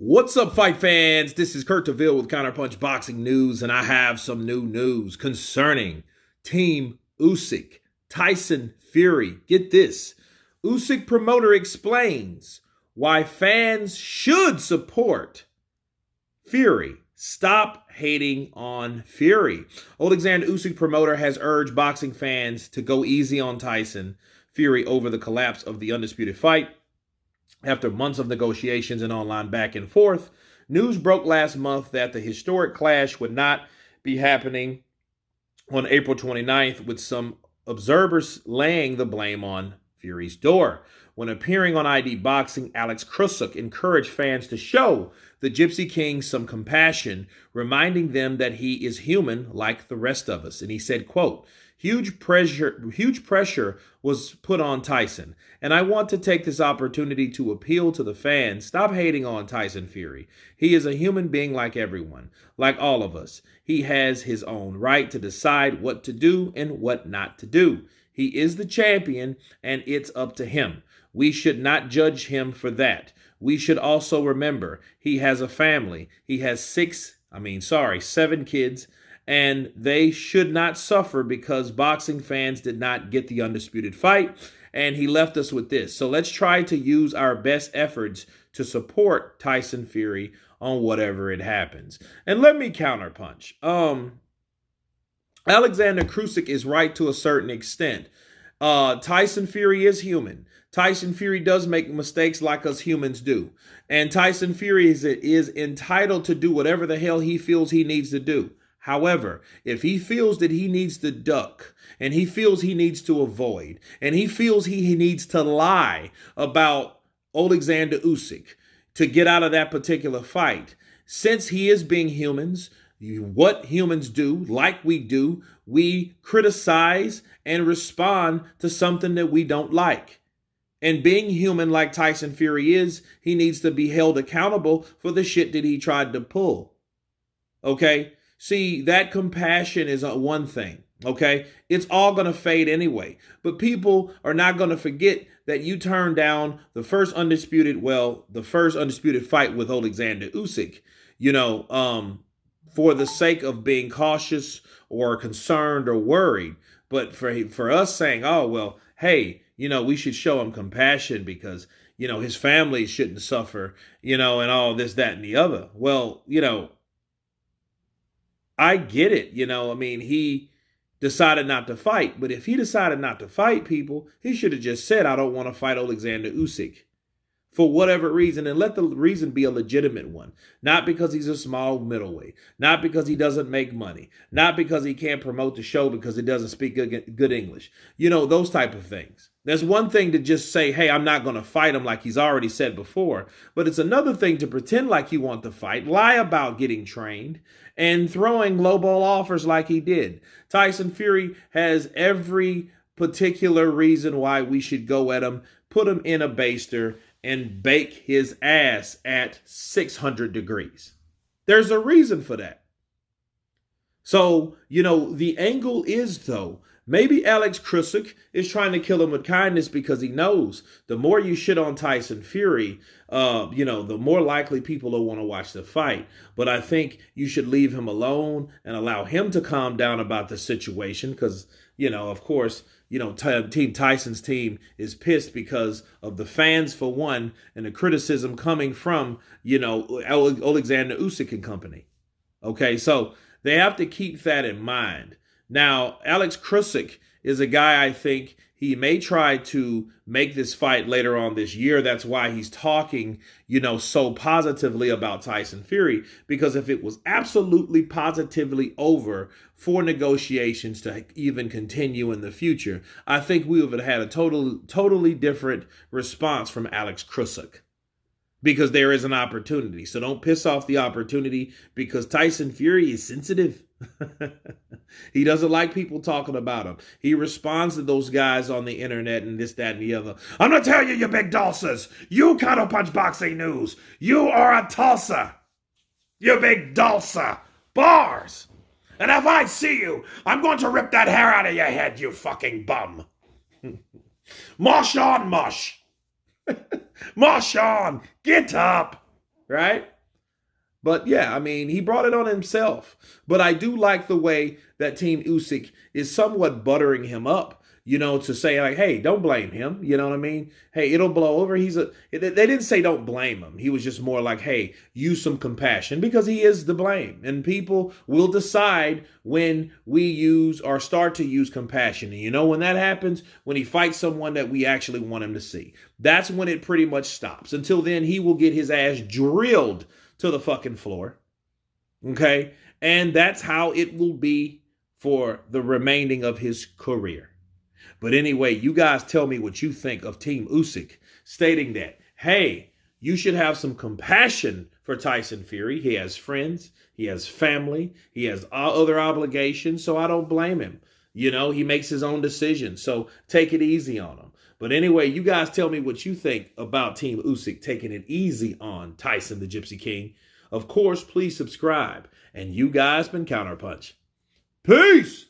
What's up, fight fans? This is Kurt DeVille with Counterpunch Boxing News, and I have some new news concerning Team Usyk, Tyson Fury. Get this. Usyk promoter explains why fans should support Fury. Stop hating on Fury. Alexander Usyk promoter has urged boxing fans to go easy on Tyson Fury over the collapse of the undisputed fight. After months of negotiations and online back and forth, news broke last month that the historic clash would not be happening on April 29th, with some observers laying the blame on Fury's door. When appearing on ID Boxing, Alex Krusuk encouraged fans to show the Gypsy King some compassion, reminding them that he is human like the rest of us. And he said, quote, Huge pressure was put on Tyson, and I want to take this opportunity to appeal to the fans. Stop hating on Tyson Fury. He is a human being like everyone, like all of us. He has his own right to decide what to do and what not to do. He is the champion, and it's up to him. We should not judge him for that. We should also remember he has a family. He has seven kids, and they should not suffer because boxing fans did not get the undisputed fight. And he left us with this. So let's try to use our best efforts to support Tyson Fury on whatever it happens. And let me counterpunch. Alexander Usyk is right to a certain extent. Tyson Fury is human. Tyson Fury does make mistakes like us humans do. And Tyson Fury is entitled to do whatever the hell he feels he needs to do. However, if he feels that he needs to duck, and he feels he needs to avoid, and he feels he needs to lie about Alexander Usyk to get out of that particular fight, since he is being humans, what humans do, like we do, we criticize and respond to something that we don't like. And being human like Tyson Fury is, he needs to be held accountable for the shit that he tried to pull. Okay? See, that compassion is one thing, okay? It's all going to fade anyway. But people are not going to forget that you turned down the first undisputed fight with Alexander Usyk, for the sake of being cautious or concerned or worried. But for us saying, oh, well, hey, we should show him compassion because, his family shouldn't suffer, and all this, that, and the other. Well, I get it. He decided not to fight. But if he decided not to fight people, he should have just said, I don't want to fight Alexander Usyk for whatever reason, and let the reason be a legitimate one. Not because he's a small middleweight, not because he doesn't make money, not because he can't promote the show because he doesn't speak good English. Those type of things. There's one thing to just say, hey, I'm not going to fight him like he's already said before. But it's another thing to pretend like you want to fight, lie about getting trained, and throwing lowball offers like he did. Tyson Fury has every particular reason why we should go at him, put him in a baster, and bake his ass at 600 degrees. There's a reason for that. So, the angle is, though, maybe Alex Krusuk is trying to kill him with kindness because he knows the more you shit on Tyson Fury, the more likely people will want to watch the fight. But I think you should leave him alone and allow him to calm down about the situation because, of course, Team Tyson's team is pissed because of the fans, for one, and the criticism coming from, Alexander Usyk and company. Okay, so they have to keep that in mind. Now, Alex Krusuk is a guy I think he may try to make this fight later on this year. That's why he's talking, so positively about Tyson Fury, because if it was absolutely positively over for negotiations to even continue in the future, I think we would have had a totally different response from Alex Krusuk. Because there is an opportunity. So don't piss off the opportunity because Tyson Fury is sensitive. He doesn't like people talking about him. He responds to those guys on the internet and this, that, and the other. I'm going to tell you, you big dulcers. You Counterpunch Boxing News. You are a Tulsa. You big dulcer. Bars. And if I see you, I'm going to rip that hair out of your head, you fucking bum. Mush on mush. Mush on, get up, right? But yeah, I mean, he brought it on himself. But I do like the way that Team Usyk is somewhat buttering him up, to say like, hey, don't blame him. You know what I mean? Hey, it'll blow over. They didn't say don't blame him. He was just more like, hey, use some compassion because he is the blame. And people will decide when we use or start to use compassion. And when that happens, when he fights someone that we actually want him to see, that's when it pretty much stops. Until then, he will get his ass drilled to the fucking floor. Okay? And that's how it will be for the remaining of his career. But anyway, you guys tell me what you think of Team Usyk stating that, hey, you should have some compassion for Tyson Fury. He has friends, he has family, he has other obligations, so I don't blame him. He makes his own decisions, so take it easy on him. But anyway, you guys tell me what you think about Team Usyk taking it easy on Tyson the Gypsy King. Of course, please subscribe. And you guys been Counterpunch. Peace!